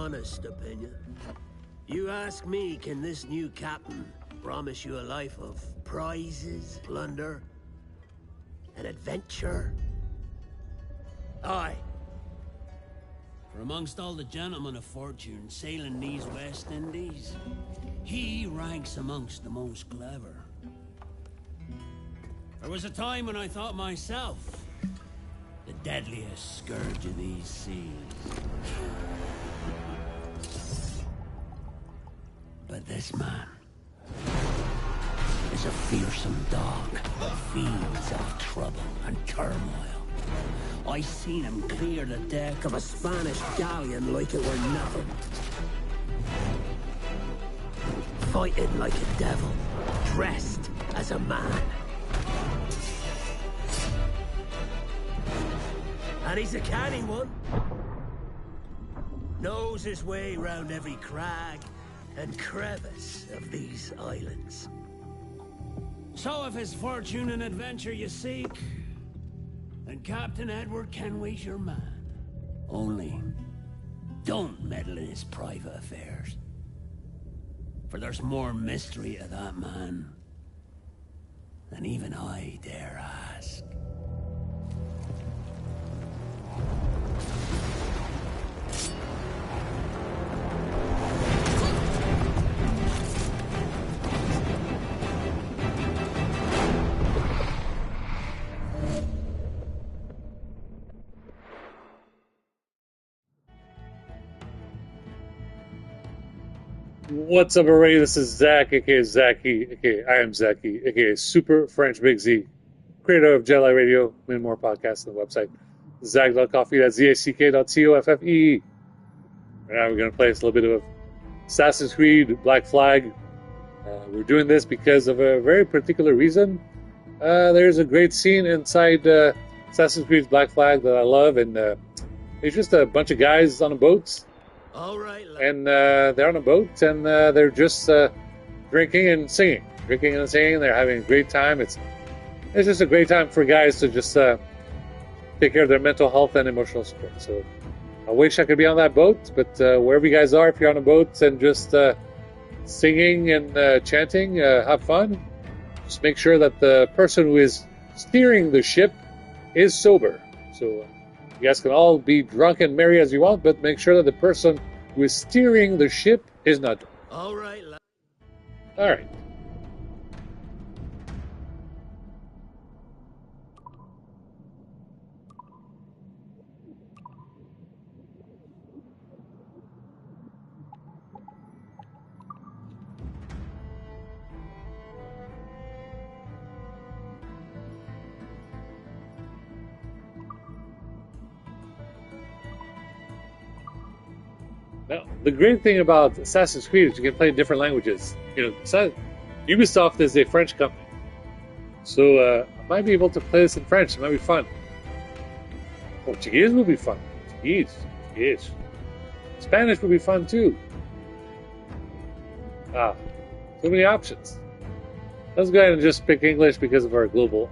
honest opinion. You ask me, can this new captain promise you a life of prizes, plunder, and adventure? Aye. For amongst all the gentlemen of fortune sailing these West Indies, he ranks amongst the most clever. There was a time when I thought myself the deadliest scourge of these seas. But this man is a fearsome dog that feeds off trouble and turmoil. I seen him clear the deck of a Spanish galleon like it were nothing. Fighting like a devil, dressed as a man. And he's a canny one. Knows his way round every crag and crevice of these islands. So if it's fortune and adventure you seek, then Captain Edward Kenway's your man. Only, don't meddle in his private affairs. For there's more mystery to that man than even I dare ask. What's up, everybody? This is Zach, aka Zachy, aka I am Zachy, aka Super French Big Z, creator of Jedi Radio, many more podcasts on the website, Zach.coffee, that's ZACK.COFFEE. Right now we're going to play a little bit of Assassin's Creed Black Flag. We're doing this because of a very particular reason. There's a great scene inside Assassin's Creed Black Flag that I love, and it's just a bunch of guys on a boat. All right. And they're on a boat, and they're just drinking and singing. They're having a great time. It's just a great time for guys to just take care of their mental health and emotional support. So I wish I could be on that boat, but wherever you guys are, if you're on a boat and just singing and chanting, have fun. Just make sure that the person who is steering the ship is sober. So you guys can all be drunk and merry as you want, but make sure that the person who is steering the ship is not drunk. All right. All right. Now, the great thing about Assassin's Creed is you can play in different languages. You know, Ubisoft is a French company, so I might be able to play this in French. It might be fun. Portuguese will be fun. Portuguese. Spanish will be fun too. So many options. Let's go ahead and just pick English because of our global.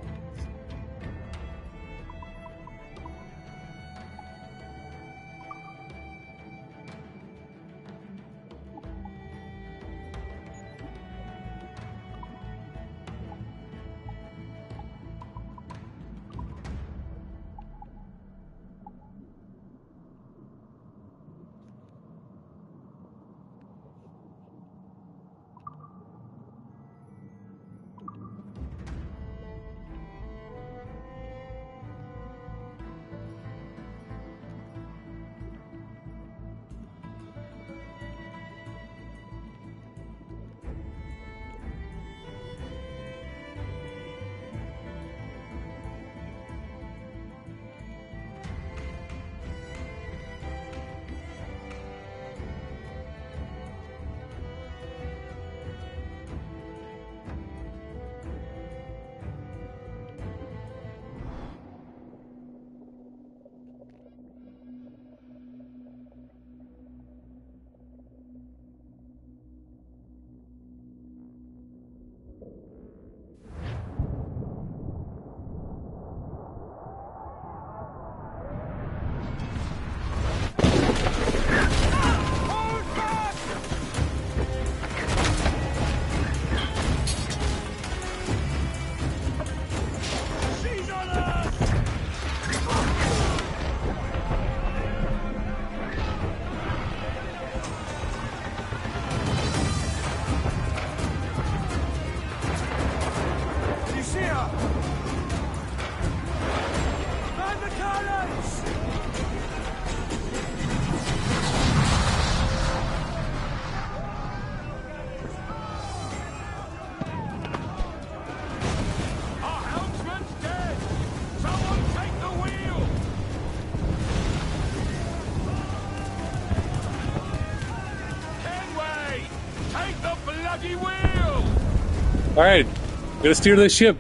bloody wheel! Alright, gotta steer this ship.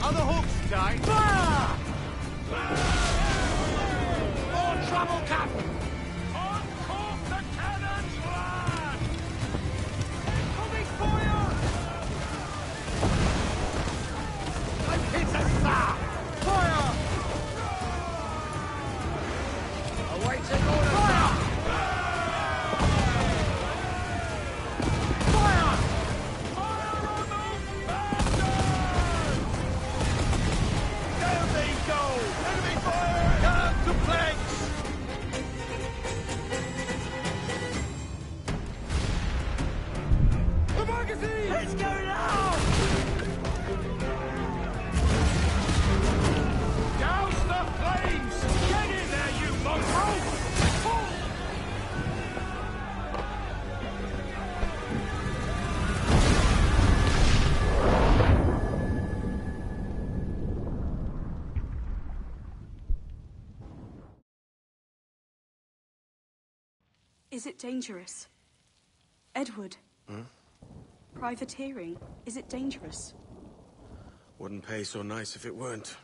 Are the hooks tight? More trouble, Captain! Uncork the cannons, lad! Incoming fire! It's a star! Fire! Awaiting orders! Fire! Fire! Fire on those bastards! Down they go! Enemy fire! Down to planks! The magazine! Let's go now! Douse the flames! Get in there, you mongrel! Is it dangerous? Edward? Privateering, is it dangerous? Wouldn't pay so nice if it weren't.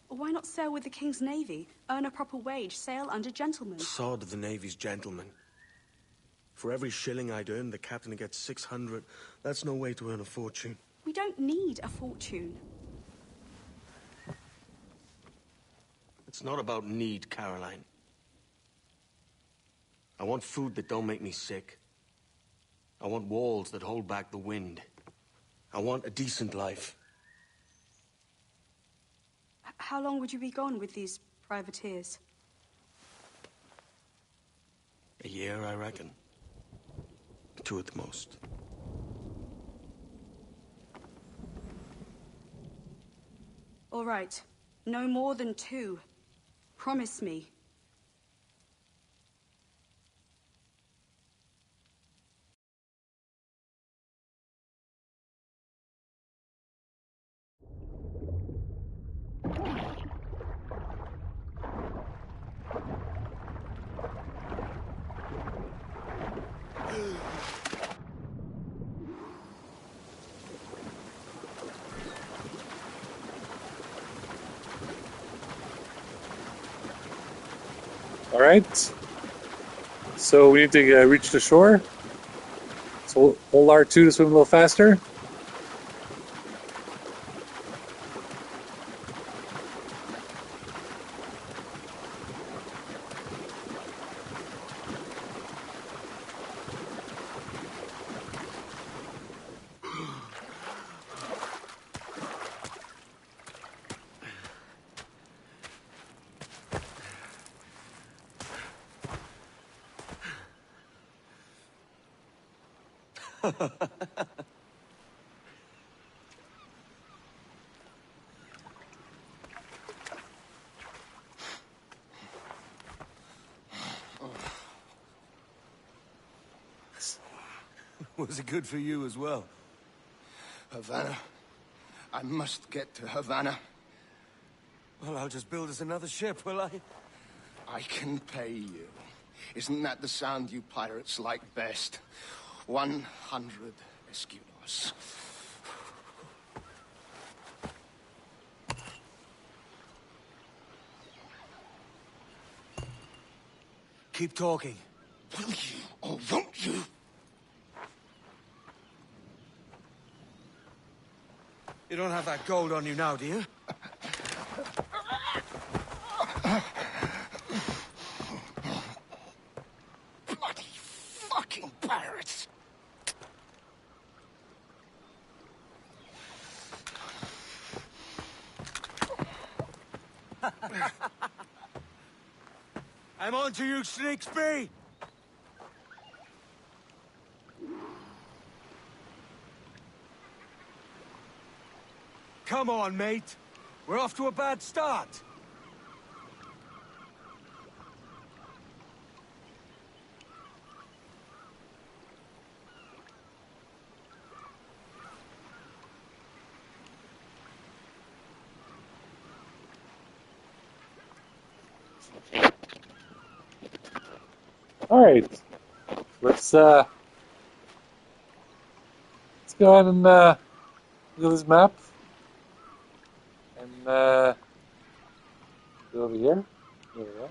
Why not sail with the King's Navy? Earn a proper wage, sail under gentlemen. Sod the Navy's gentlemen. For every shilling I'd earn, the captain gets 600. That's no way to earn a fortune. We don't need a fortune. It's not about need, Caroline. I want food that don't make me sick. I want walls that hold back the wind. I want a decent life. How long would you be gone with these privateers? A year, I reckon. 2 at the most. All right. No more than 2. Promise me. Alright. So we need to reach the shore. So hold R2 to swim a little faster. Was it good for you as well? Havana. I must get to Havana. Well, I'll just build us another ship, will I? I can pay you. Isn't that the sound you pirates like best? 100 escudos. Keep talking. Will you or won't you? You don't have that gold on you now, do you? Bloody fucking pirates! I'm on to you, Slicksby! Come on, mate. We're off to a bad start. All right, let's go ahead and look at this map and go over here. There we go.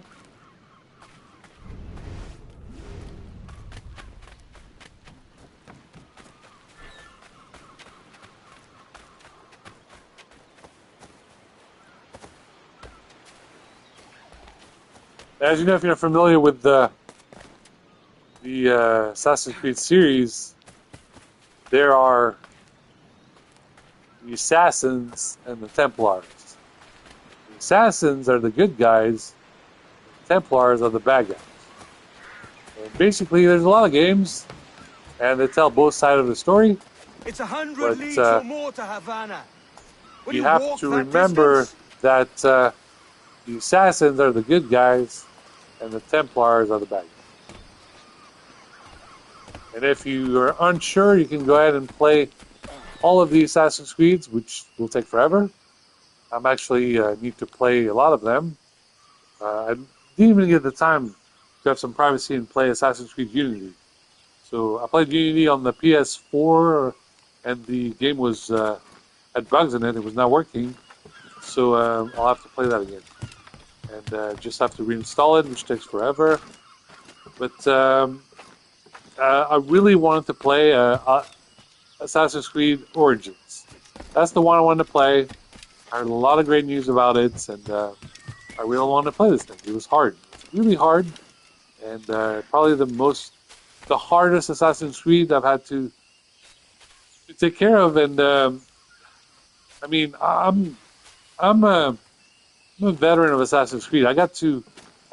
As you know, if you're familiar with the Assassin's Creed series, there are the Assassins and the Templars. The Assassins are the good guys, the Templars are the bad guys. And basically, there's a lot of games, and they tell both sides of the story. It's 100 leagues or more to Havana. Will you have walk to that remember distance? that the Assassins are the good guys, and the Templars are the bad guys. And if you are unsure, you can go ahead and play all of the Assassin's Creeds, which will take forever. I'm actually need to play a lot of them. I didn't even get the time to have some privacy and play Assassin's Creed Unity. So I played Unity on the PS4, and the game was had bugs in it. It was not working. So I'll have to play that again. And just have to reinstall it, which takes forever. But I really wanted to play Assassin's Creed Origins. That's the one I wanted to play. I heard a lot of great news about it, and I really wanted to play this thing. It was hard. It's really hard, and probably the hardest Assassin's Creed I've had to take care of. And I mean, I'm a veteran of Assassin's Creed. I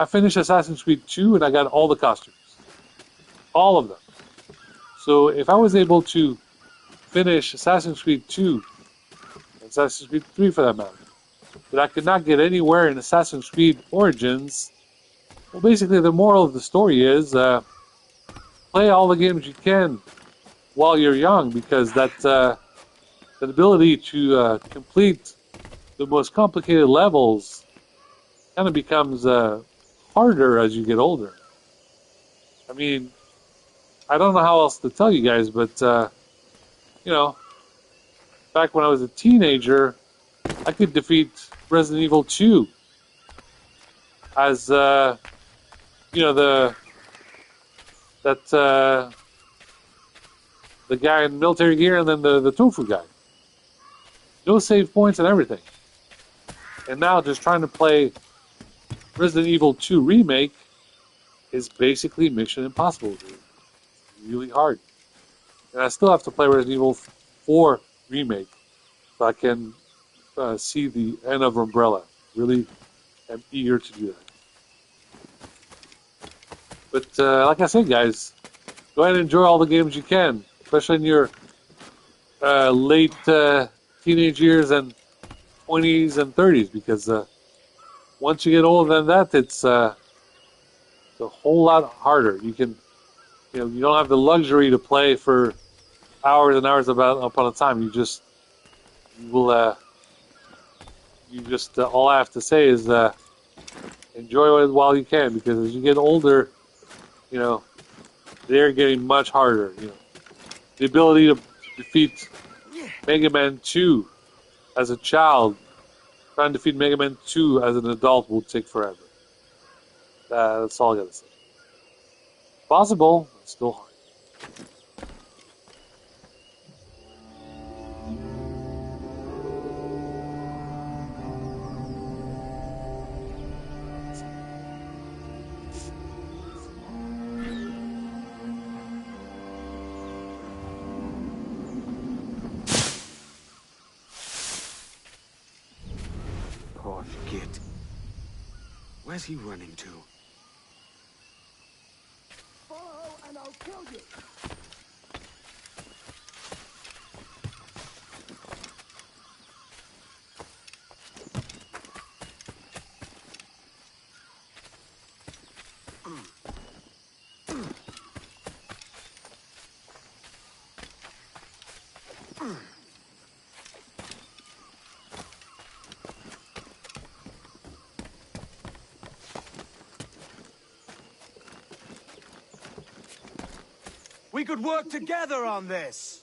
finished Assassin's Creed 2, and I got all the costumes. All of them. So if I was able to finish Assassin's Creed 2, and Assassin's Creed 3 for that matter, but I could not get anywhere in Assassin's Creed Origins, well, basically the moral of the story is play all the games you can while you're young, because that ability to complete the most complicated levels kind of becomes harder as you get older. I mean, I don't know how else to tell you guys, but, back when I was a teenager, I could defeat Resident Evil 2 as, the guy in military gear and then the tofu guy. No save points and everything. And now just trying to play Resident Evil 2 Remake is basically Mission Impossible. It's really hard. And I still have to play Resident Evil 4 Remake so I can see the end of Umbrella. Really am eager to do that. But like I said, guys, go ahead and enjoy all the games you can, especially in your late teenage years and 20s and 30s, because once you get older than that, it's a whole lot harder. You can, you don't have the luxury to play for hours and hours upon a time. All I have to say is enjoy it while you can, because as you get older, they're getting much harder. The ability to defeat Mega Man 2 as a child, trying to defeat Mega Man 2 as an adult will take forever. That's all I gotta say. Possible, but still hard. Poor Git. Where's he running to? kill you! We could work together on this!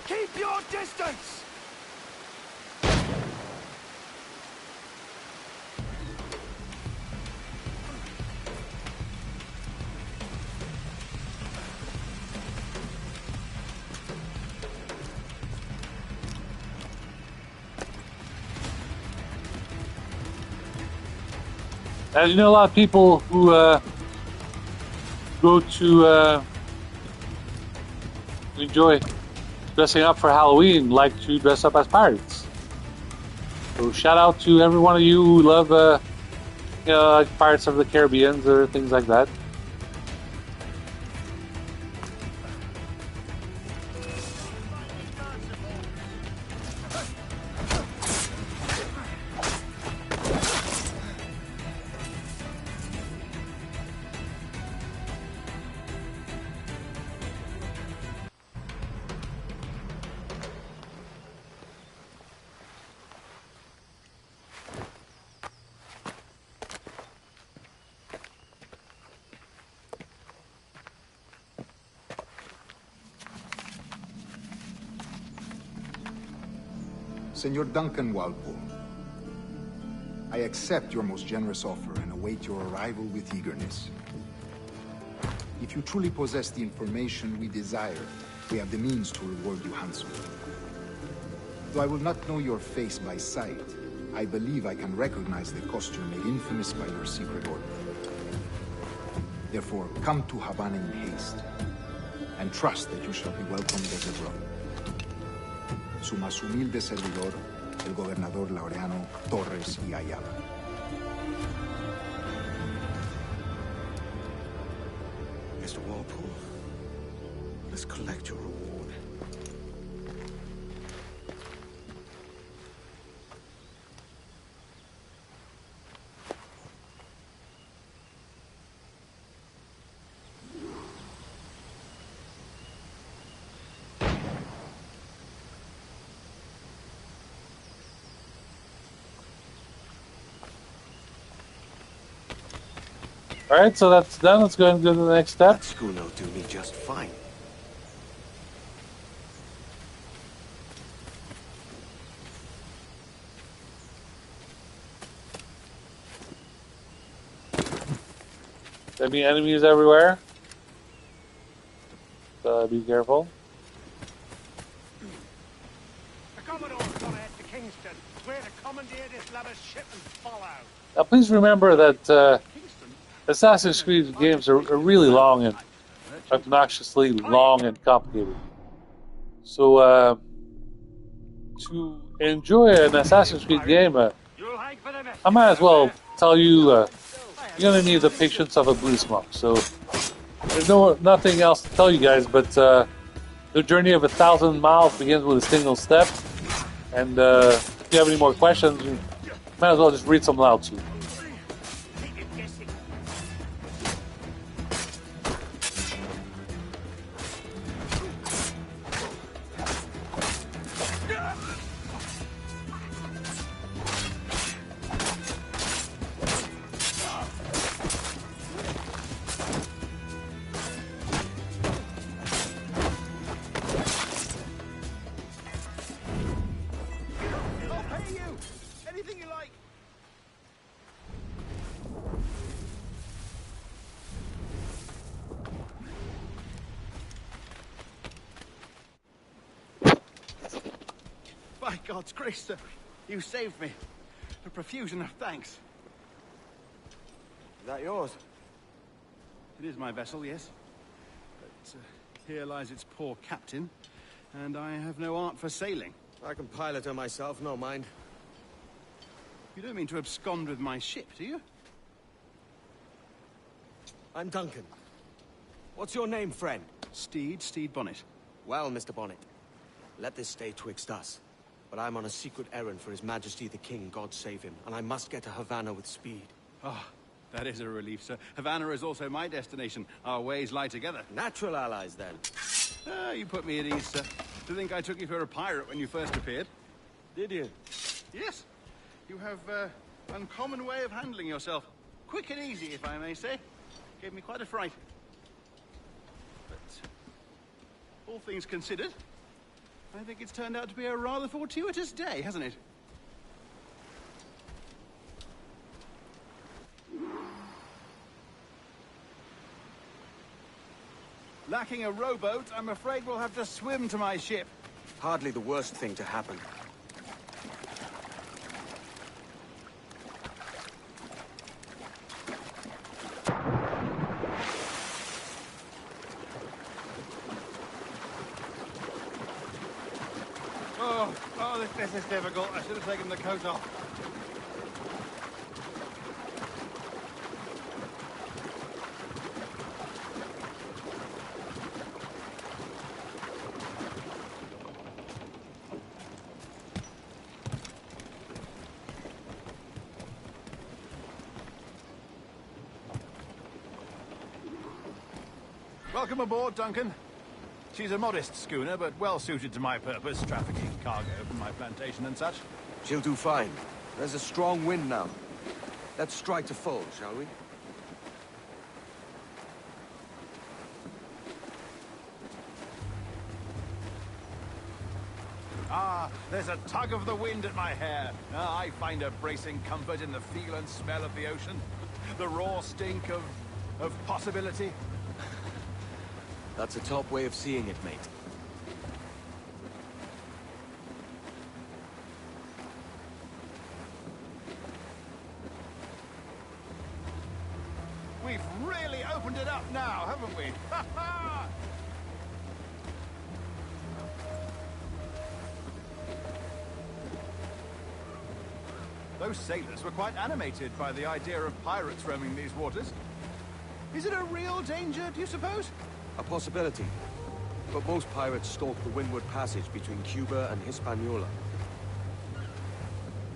Keep your distance! As you know, a lot of people who go to enjoy dressing up for Halloween like to dress up as pirates. So shout out to every one of you who love like Pirates of the Caribbean or things like that. Senor Duncan Walpole, I accept your most generous offer and await your arrival with eagerness. If you truly possess the information we desire, we have the means to reward you handsomely. Though I will not know your face by sight, I believe I can recognize the costume made infamous by your secret order. Therefore, come to Havana in haste, and trust that you shall be welcomed as a brother. Su más humilde servidor, el gobernador Laureano Torres y Ayala. Mr. Walpole, let's collect your reward. Alright, so that's done. Let's go ahead and go to the next step. That schooner will do me just fine. There'll be enemies everywhere. So be careful. The Commodore's gone ahead to Kingston. We're to commandeer this lavish ship and follow. Now please remember that Assassin's Creed games are really long and obnoxiously long and complicated. So to enjoy an Assassin's Creed game, I might as well tell you you're going to need the patience of a blues monk. So there's nothing else to tell you guys, but the journey of 1,000 miles begins with a single step. And if you have any more questions, you might as well just read some Lao Tzu. God's grace, sir. You saved me. A profusion of thanks. Is that yours? It is my vessel, yes. But here lies its poor captain, and I have no art for sailing. I can pilot her myself, no mind. You don't mean to abscond with my ship, do you? I'm Duncan. What's your name, friend? Steed Bonnet. Well, Mr. Bonnet, let this stay twixt us. But I'm on a secret errand for His Majesty the King, God save him, and I must get to Havana with speed. Ah, that is a relief, sir. Havana is also my destination. Our ways lie together. Natural allies, then. Ah, you put me at ease, sir. To think I took you for a pirate when you first appeared. Did you? Yes. You have uncommon way of handling yourself. Quick and easy, if I may say. Gave me quite a fright. But all things considered, I think it's turned out to be a rather fortuitous day, hasn't it? Lacking a rowboat, I'm afraid we'll have to swim to my ship. Hardly the worst thing to happen. Oh, this is difficult. I should have taken the coat off. Welcome aboard, Duncan. She's a modest schooner, but well suited to my purpose, trafficking cargo from my plantation and such. She'll do fine. There's a strong wind now. Let's strike to full, shall we? Ah, there's a tug of the wind at my hair. Ah, I find a bracing comfort in the feel and smell of the ocean. The raw stink of possibility. That's a top way of seeing it, mate. We've really opened it up now, haven't we? Ha ha! Those sailors were quite animated by the idea of pirates roaming these waters. Is it a real danger, do you suppose? A possibility. But most pirates stalk the Windward Passage between Cuba and Hispaniola.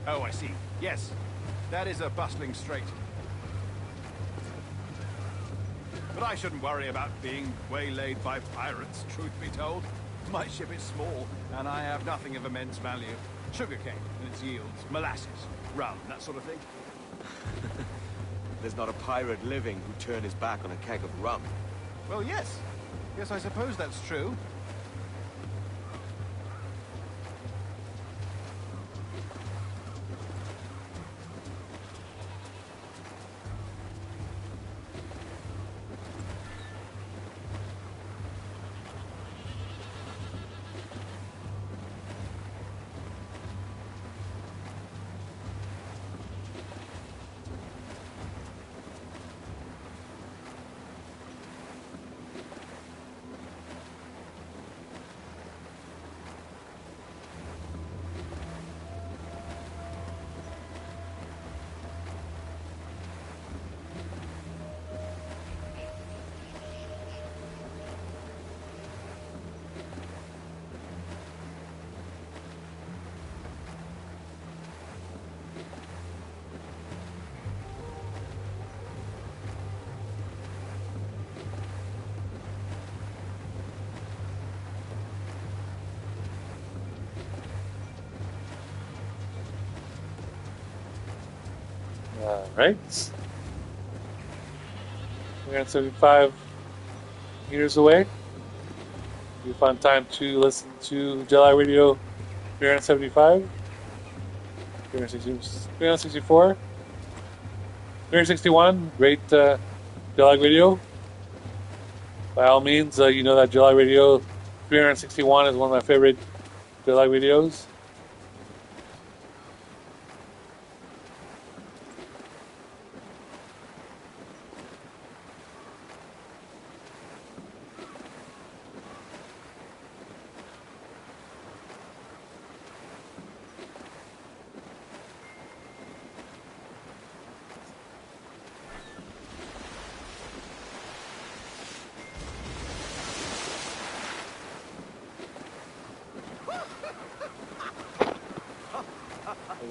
Oh, I see. Yes. That is a bustling strait. But I shouldn't worry about being waylaid by pirates, truth be told. My ship is small, and I have nothing of immense value. Sugarcane and its yields, molasses, rum, that sort of thing. There's not a pirate living who'd turn his back on a keg of rum. Well, yes. Yes, I suppose that's true. Right. 375 meters away. You find time to listen to Jedi Radio 375, 364, 361. Great Jedi Radio. By all means, you know that Jedi Radio 361 is one of my favorite Jedi radios.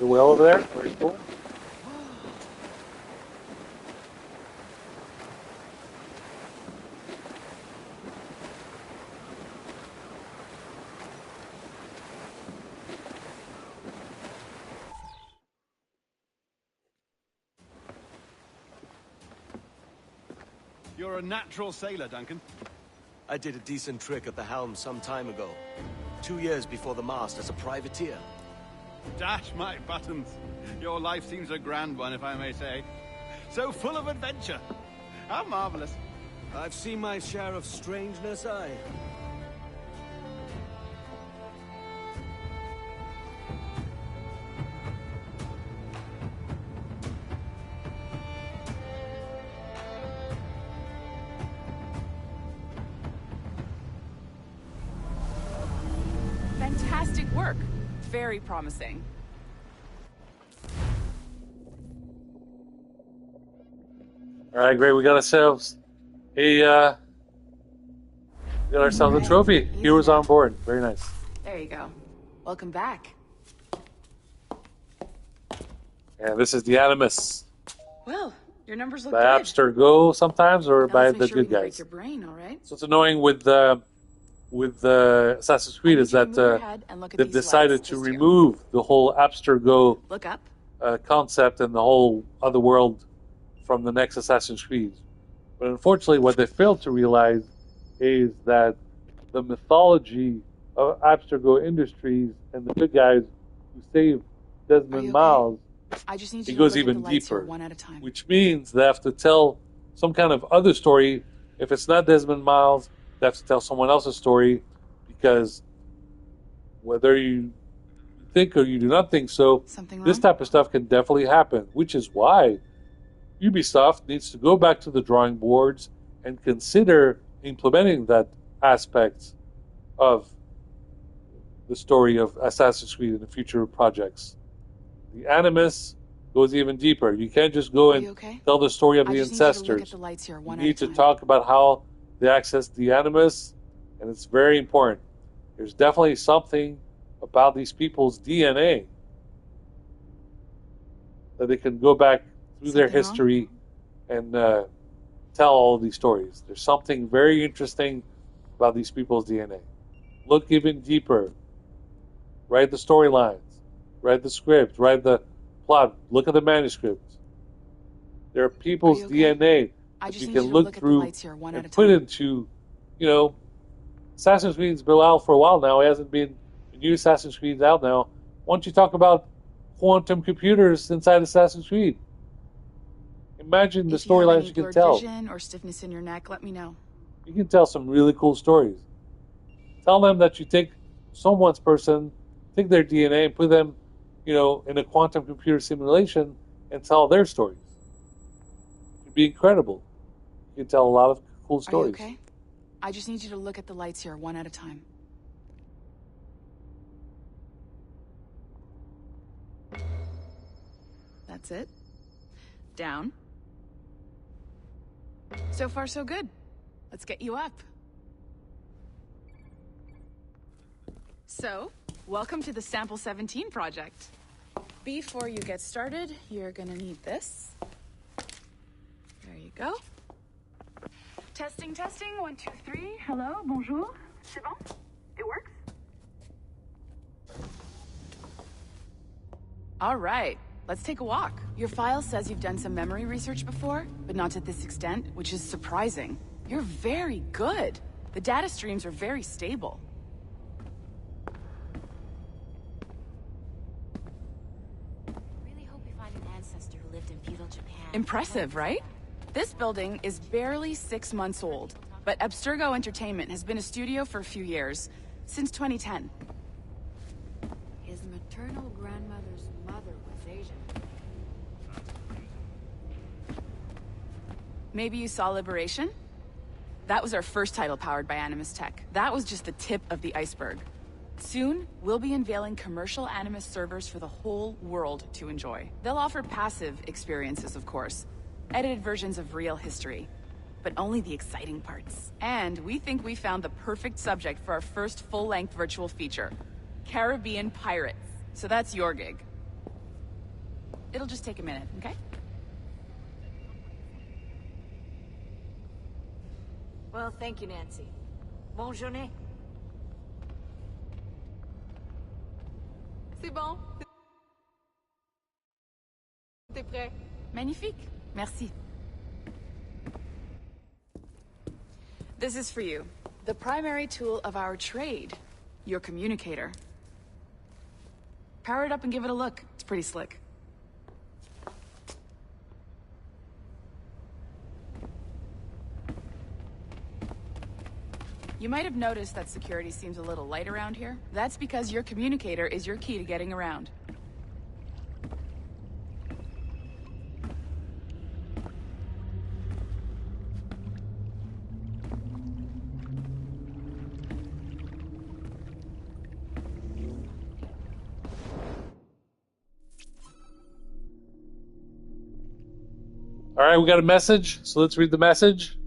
The well over there, very cool. You're a natural sailor, Duncan. I did a decent trick at the helm some time ago. 2 years before the mast as a privateer. Dash my buttons. Your life seems a grand one, if I may say. So full of adventure. How marvelous. I've seen my share of strangeness, aye. Fantastic work. Very promising. All right, great. We got ourselves a trophy. Heroes on board. Very nice. There you go. Welcome back. And this is the Animus. Well, your numbers look By good. Abstergo sometimes, or Now by let's the make sure we good can break guys. your brain, all right? So it's annoying with Assassin's Creed is that they've decided to remove the whole Abstergo Look up. concept and the whole other world from the next Assassin's Creed. But unfortunately, what they failed to realize is that the mythology of Abstergo Industries and the good guys who saved Desmond Miles, I just need it you goes to look even at the lights here deeper. one at a time. Which means they have to tell some kind of other story. If it's not Desmond Miles, they have to tell someone else's story, because whether you think or you do not think so, Something this wrong? type of stuff can definitely happen, which is why Ubisoft needs to go back to the drawing boards and consider implementing that aspect of the story of Assassin's Creed in the future projects. The Animus goes even deeper. You can't just go Are and you okay? tell the story of I the just need you to look ancestors. at the lights here You one at need a to time. talk about how they access the Animus, and it's very important. There's definitely something about these people's DNA that they can go back through their Something wrong? history and tell all these stories. There's something very interesting about these people's DNA. Look even deeper. Write the storylines. Write the script. Write the plot. Look at the manuscript. There are people's Are you okay? DNA I that just you need can you to look look at the through lights here one at and a put time. into, Assassin's Creed's been out for a while now. It hasn't been a new Assassin's Creed's out now. Why don't you talk about quantum computers inside Assassin's Creed? Imagine the If you have storylines any you can blurred tell. vision or stiffness in your neck, let me know. You can tell some really cool stories. Tell them that you take someone's person, take their DNA and put them, in a quantum computer simulation and tell their stories. It'd be incredible. You can tell a lot of cool Are you stories. okay? I just need you to look at the lights here one at a time. That's it. Down. So far, so good. Let's get you up. So, welcome to the Sample 17 project. Before you get started, you're gonna need this. There you go. Testing, testing, 1, 2, 3. Hello, bonjour. C'est bon? It works? All right, let's take a walk. Your file says you've done some memory research before, but not to this extent, which is surprising. You're very good. The data streams are very stable. Really hope we find an ancestor who lived in feudal Japan. Impressive, right? This building is barely 6 months old, but Abstergo Entertainment has been a studio for a few years, since 2010. His maternal grandmother's mother was Asian. Maybe you saw Liberation? That was our first title powered by Animus Tech. That was just the tip of the iceberg. Soon, we'll be unveiling commercial Animus servers for the whole world to enjoy. They'll offer passive experiences, of course. Edited versions of real history. But only the exciting parts. And we think we found the perfect subject for our first full-length virtual feature. Caribbean Pirates. So that's your gig. It'll just take a minute, okay? Well, thank you, Nancy. Bonne journée. C'est bon. T'es prêt? Magnifique. Merci. This is for you. The primary tool of our trade. Your communicator. Power it up and give it a look. It's pretty slick. You might have noticed that security seems a little light around here. That's because your communicator is your key to getting around. All right, we got a message, so let's read the message.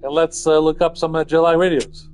And let's look up some Jedi radios.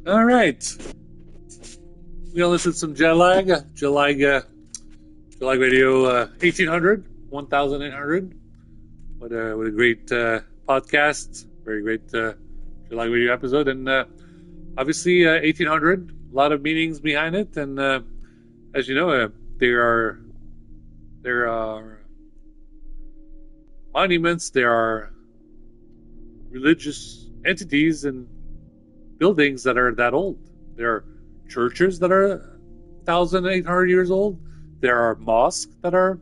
All right. We're gonna listen to some Jet Lag Radio 1800, 1800. What a great podcast. Very great Jet Lag Radio episode. And obviously 1800, a lot of meanings behind it. And as you know, there are monuments, there are religious entities and buildings that are that old. There are churches that are 1,800 years old. There are mosques that are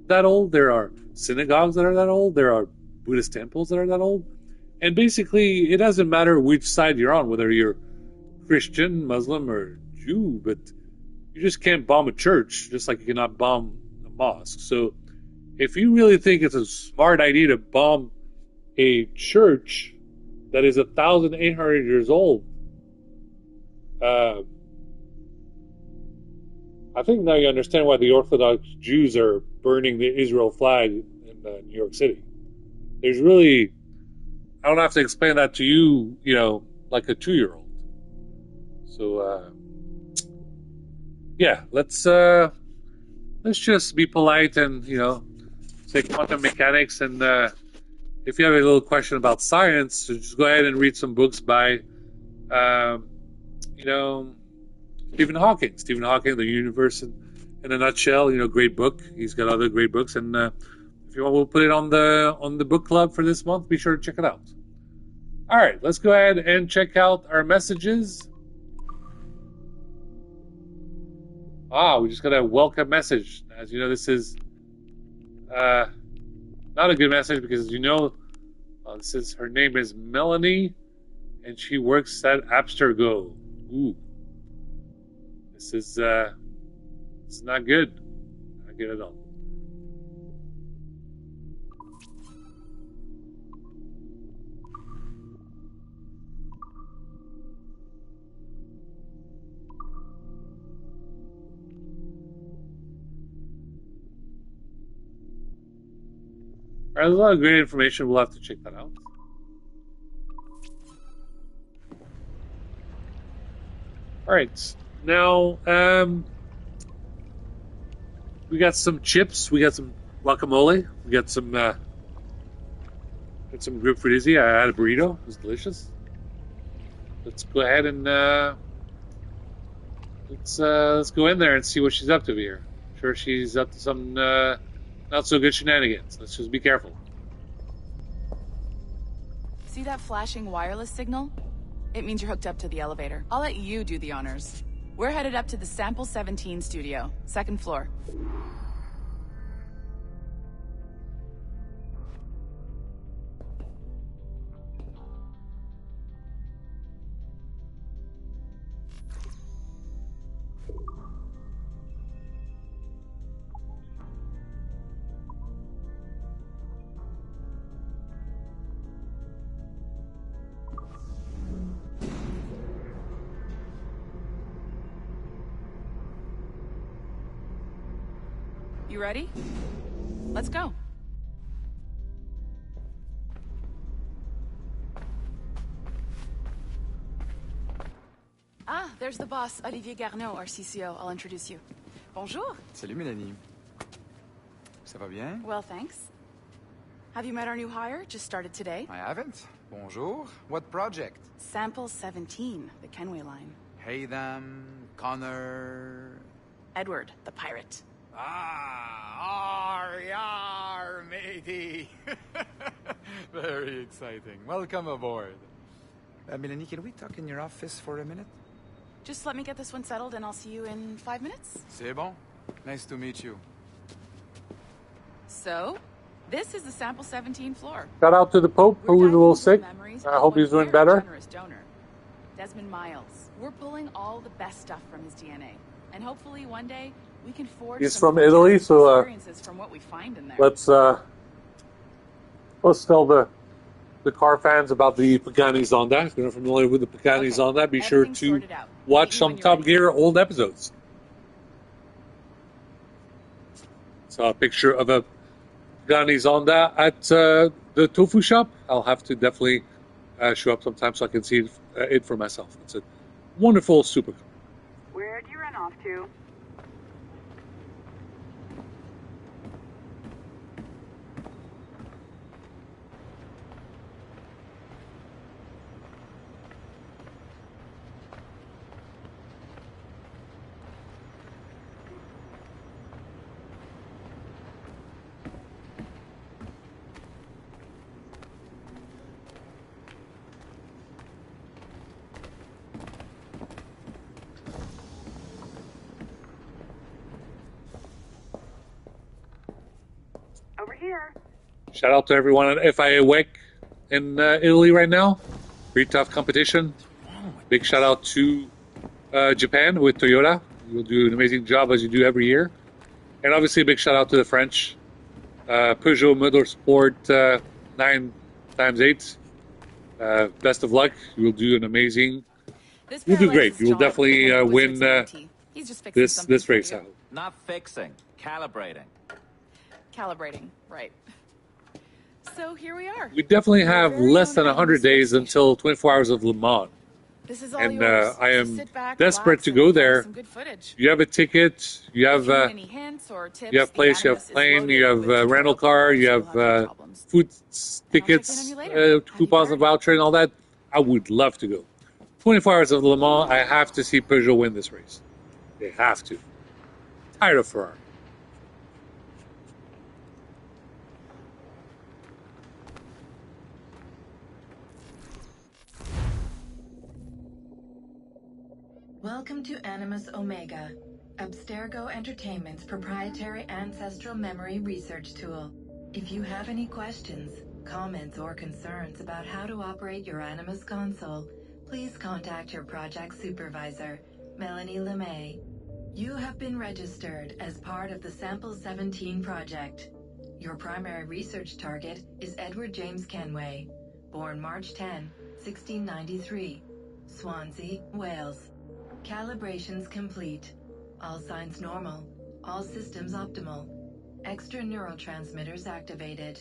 that old. There are synagogues that are that old. There are Buddhist temples that are that old. And basically, it doesn't matter which side you're on, whether you're Christian, Muslim, or Jew, but you just can't bomb a church, just like you cannot bomb a mosque. So if you really think it's a smart idea to bomb a church that is 1,800 years old, I think now you understand why the Orthodox Jews are burning the Israel flag in New York City. There's really, I don't have to explain that to you, like a 2-year-old. So, yeah, let's just be polite and, say quantum mechanics. And if you have a little question about science, just go ahead and read some books by, Stephen Hawking. Stephen Hawking, The Universe in a Nutshell. Great book. He's got other great books, and if you want, we'll put it on the book club for this month. Be sure to check it out. All right, let's go ahead and check out our messages. We just got a welcome message. As you know, this is not a good message because her name is Melanie, and she works at Abstergo. Ooh. This is not good. Not good at all. All right, there's a lot of great information. We'll have to check that out. All right. Now, we got some chips. We got some guacamole. We got some grapefruit izzy. I had a burrito. It was delicious. Let's go ahead and let's go in there and see what she's up to here. I'm sure she's up to some not so good shenanigans. Let's just be careful. See that flashing wireless signal? It means you're hooked up to the elevator. I'll let you do the honors. We're headed up to the Sample 17 studio, 2nd floor. You ready? Let's go. There's the boss, Olivier Garneau, our CCO. I'll introduce you. Bonjour. Salut, Mélanie. Ça va bien? Well, thanks. Have you met our new hire? Just started today. I haven't. Bonjour. What project? Sample 17, the Kenway line. Haytham, Connor... Edward, the pirate. Yar, matey. Very exciting. Welcome aboard. Mélanie, can we talk in your office for a minute? Just let me get this one settled and I'll see you in 5 minutes. C'est bon. Nice to meet you. So, this is the Sample 17 floor. Shout out to the Pope, who was a little sick. I hope he's doing better. Donor, Desmond Miles. We're pulling all the best stuff from his DNA. And hopefully one day we can forge He's some from Italy, so experiences from what we find in there. let's tell the car fans about the Pagani Zonda. If you're not familiar with the Pagani Zonda, be sure to watch some Top Gear old episodes. Saw a picture of a Pagani Zonda at the tofu shop. I'll have to definitely show up sometime so I can see it for myself. It's a wonderful supercar. Where'd you run off to? Over here. Shout out to everyone at FIA WEC in Italy right now. Pretty tough competition. Big shout out to Japan with Toyota. You'll do an amazing job as you do every year. And obviously a big shout out to the French. Peugeot Motorsport 9x8. Best of luck. You will do an amazing... You'll do great. You will definitely win this race, I hope. Not fixing, calibrating. Calibrating, right. So here we are. We definitely have less than 100 days until 24 hours of Le Mans. This is all and yours. I am Sit back, desperate relax, to and go have there. some good footage. You have a ticket, you have Any hints or tips, you have place, you have plane, you have rental car, you have food tickets, coupons and voucher and all that. I would love to go. 24 hours of Le Mans, I have to see Peugeot win this race. They have to. Tired of Ferrari. Welcome to Animus Omega, Abstergo Entertainment's proprietary ancestral memory research tool. If you have any questions, comments, or concerns about how to operate your Animus console, please contact your project supervisor, Melanie LeMay. You have been registered as part of the Sample 17 project. Your primary research target is Edward James Kenway, born March 10, 1693, Swansea, Wales. Calibrations complete. All signs normal. All systems optimal. Extra neurotransmitters activated.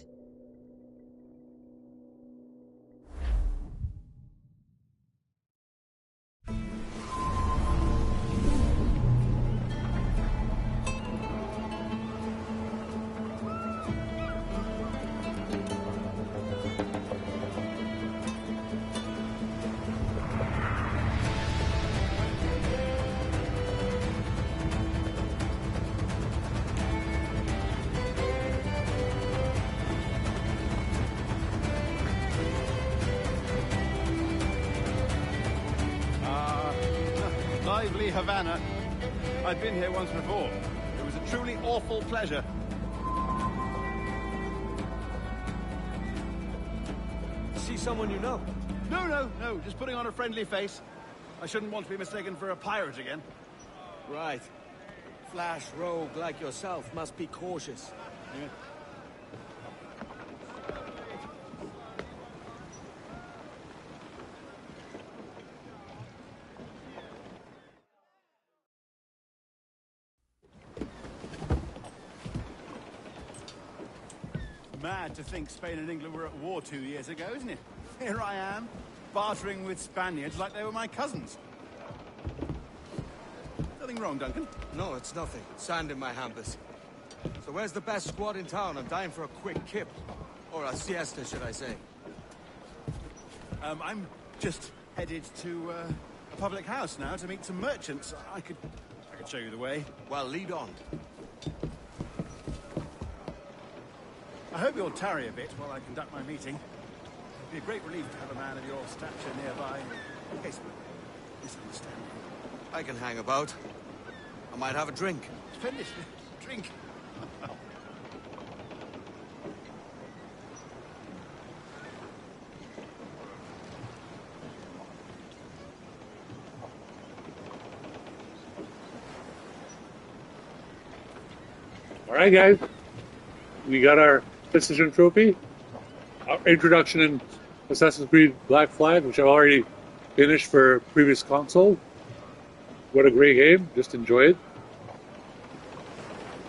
Lively Havana. I've been here once before. It was a truly awful pleasure. See someone you know? No. Just putting on a friendly face. I shouldn't want to be mistaken for a pirate again. Right. Flash rogue like yourself must be cautious. Yeah. Mad to think Spain and England were at war 2 years ago, isn't it? Here I am, bartering with Spaniards like they were my cousins. Nothing wrong, Duncan? No, it's nothing. Sand in my hampers. So where's the best squad in town? I'm dying for a quick kip. Or a siesta, should I say. I'm just headed to a public house now to meet some merchants. I could show you the way. Well, lead on. I hope you'll tarry a bit while I conduct my meeting. It'd be a great relief to have a man of your stature nearby, in case of a misunderstanding. I can hang about. I might have a drink. Splendid. Drink. All right, guys. We got our Precision Trophy. Our introduction in Assassin's Creed Black Flag, which I've already finished for previous console. What a great game. Just enjoy it.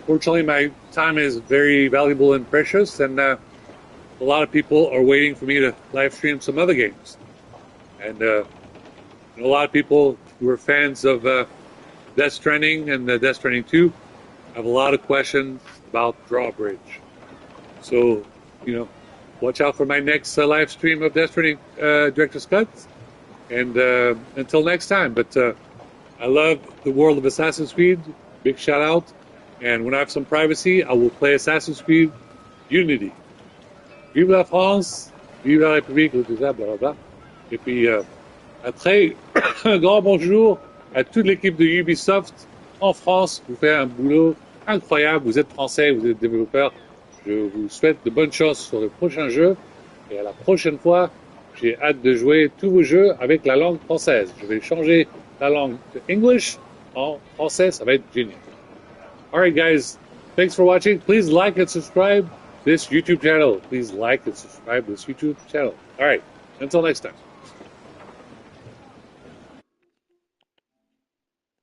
Fortunately, my time is very valuable and precious, and a lot of people are waiting for me to live stream some other games. And a lot of people who are fans of Death Stranding and Death Stranding 2 have a lot of questions about Drawbridge. So, you know, watch out for my next live stream of Death Stranding Director's Cut. And until next time. But I love the world of Assassin's Creed. Big shout out. And when I have some privacy, I will play Assassin's Creed Unity. Vive la France, vive la République, tout ça, blablabla. Et puis, après, un grand bonjour à toute l'équipe de Ubisoft en France. Vous faites un boulot incroyable. Vous êtes français, vous êtes développeurs. Je vous souhaite de bonnes chances sur le prochain jeu. Et à la prochaine fois, j'ai hâte de jouer tous vos jeux avec la langue française. Je vais changer la langue de English en français. Ça va être génial. Alright guys, thanks for watching. Please like and subscribe this YouTube channel. Please like and subscribe this YouTube channel. Alright, until next time.